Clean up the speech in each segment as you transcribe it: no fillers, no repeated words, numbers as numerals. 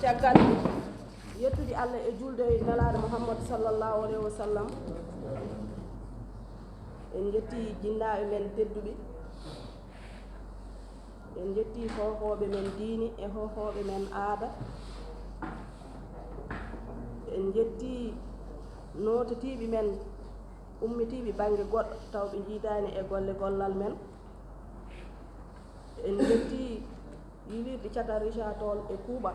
caggal yettude Allah e julde e nelaɗo Muhammad sallallahu alayhi wa sallam en jetti jinnaɓe men tedduɓe en jetti hohoɓe men diini e hohoɓe men aada en jetti nototiɓe men ummitiɓe banggue goɗɗo taw ɓe jiidani e golle gollal men en jetti yilirde Thiatal Richard Toll e kuuɓa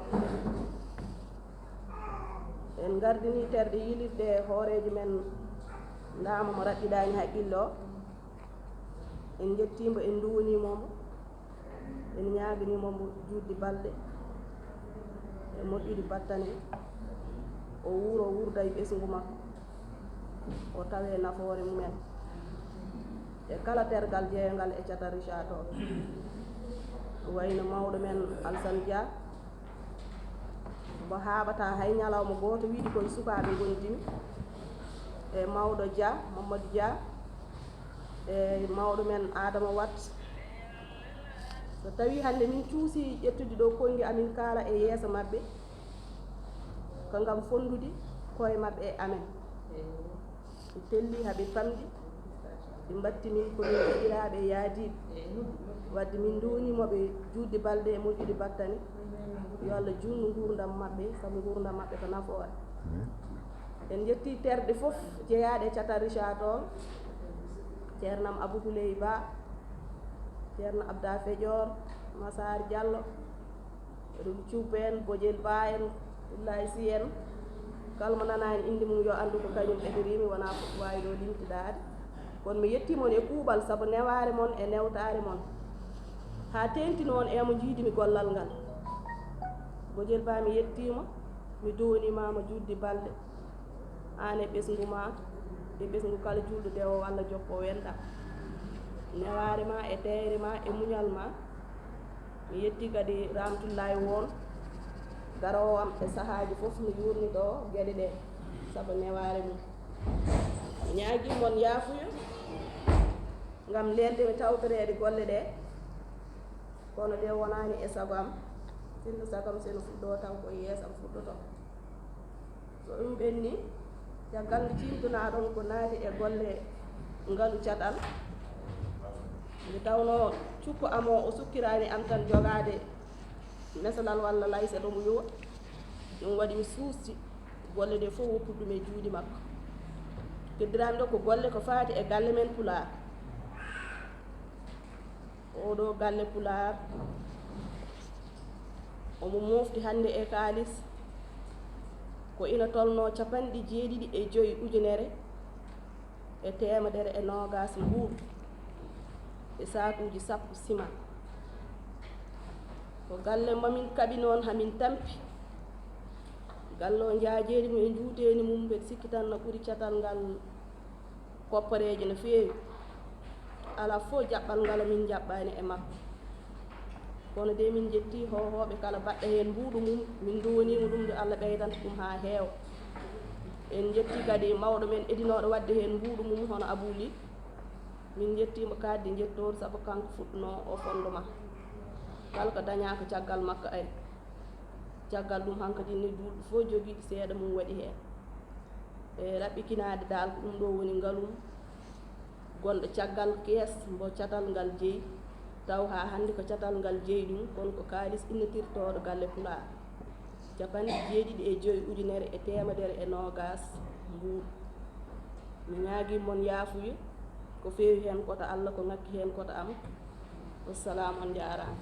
en gardini terɗe yilirde hooreji men ndama mo raɓɓiɗani haqqille o en jettimo en duwonimomo en ñaguinimomo juutde balɗe e moƴƴude battane o wuuro wurda e ɓesgu makko o tawe nafoore mumen e kala tergal jeeyogal e Thiatal Richard Toll wayno mawɗo men Alassane Dia mo haaɓata hay ñalawma goto wiide koye sukaɓe gontimi e mawɗo Dia Mamadou Dia e mawɗo men Adama Wat so tawi hande min cuusi ƴettude ɗo kongi amin kaala e yeeso mabɓe ko ngam fondude koye mabɓe e amen ɓe telli haaɓe famɗi ɓe mbatti min komin ɓiɗiraɓe yaadiɓe wadde min duwnimoɓe juutde balɗe e moƴƴude battane yo Allah junnu gurdam mabɓe saabu gurdam mabɓe ko nafoore en jetti terɗe foof jeeyaɗe e Thiatal Richard Toll ceernam Abou Houleye Ba ceerno Abda Feƴor Massar Diallo Rum Thioub en Bodiel Ba en Abdoulaye Sy en kala mo nanani inde mum yo andu ko kañum ɓeɗorimi wona ko wawi ɗo limtidade kono mi yettimon e kuuɓal saabu neware mon e newtare mon ha tengti noon emo jiidimi gollal ngal Bodiel Ba mi yettima mi duwonimama juutde balɗe an e ɓesgu ma e ɓesgu kala julɗo dewo walla jokko wenɗam neware ma e teyre ma e muñal ma mi yetti kadi Ramatullahi Won garowo am e sahaji foof mi yurni ɗo gueɗe ɗe saabu neware mum mi ñaguimon yaafuya gam lelde mi tawtorede golle ɗe kono ɗe wonani e saago am sinno sagam seno fuɗɗo taw ko yeesam fuɗɗoto so ɗum ɓenni caggal nde cimtuna ɗon ko naati e golle ngaalu Thiatal nde tawno cukku amo o sukkirani am tan jogade nesalal walla layse ɗomo yowa ɗum waɗi mi suusti golle ɗe fof woppude ɗum e juuɗe makko keddirami ɗo ko golle ko faati e galle men Pulaar oɗo galle Pulaar omo mofti hande e kalis ko ina tolno 75 ujunere e 120 mbuuɗu e sakuji 10 sima ko galle mamin kaɓi noon hamin tampi gallo jaajeeri mum e juuteni mum mbeɗa sikki tan no ɓuuri Thiatal ngal koppareje no feewi ala fof jaɓɓal ngal min jaɓɓani e makko kono de min jetti hohoɓe kala baɗɗa hen mbuuɗu mum min duwonima ɗum nde Allah ɓeydanta ɗum ha heewa en jetti kadi mawɗo men edinoɗo wadde hen mbuuɗu mum hono Abou Ly min jettimo kadde jettor saabu kanko fuɗɗuno o fondement kala ko daña ko caggal makko ari caggal ɗum hankkadi ne duuɓi fof joguiɗo seeɗa mum waɗi hen e raɓɓikinade dal ko ɗum ɗo woni ngaalum gonɗo caggal kees mbo Thiatal ngal jeeyi taw ha hande ko Thiatal ngal jeeyi ɗum kono ko kalis innetirtoɗo galle Pulaar 75 ujunere e 120 mbuuɗu mi ñaguimon yaafuya ko feewi hen koto Allah ko ngakki hen koto am wassalamu on jarama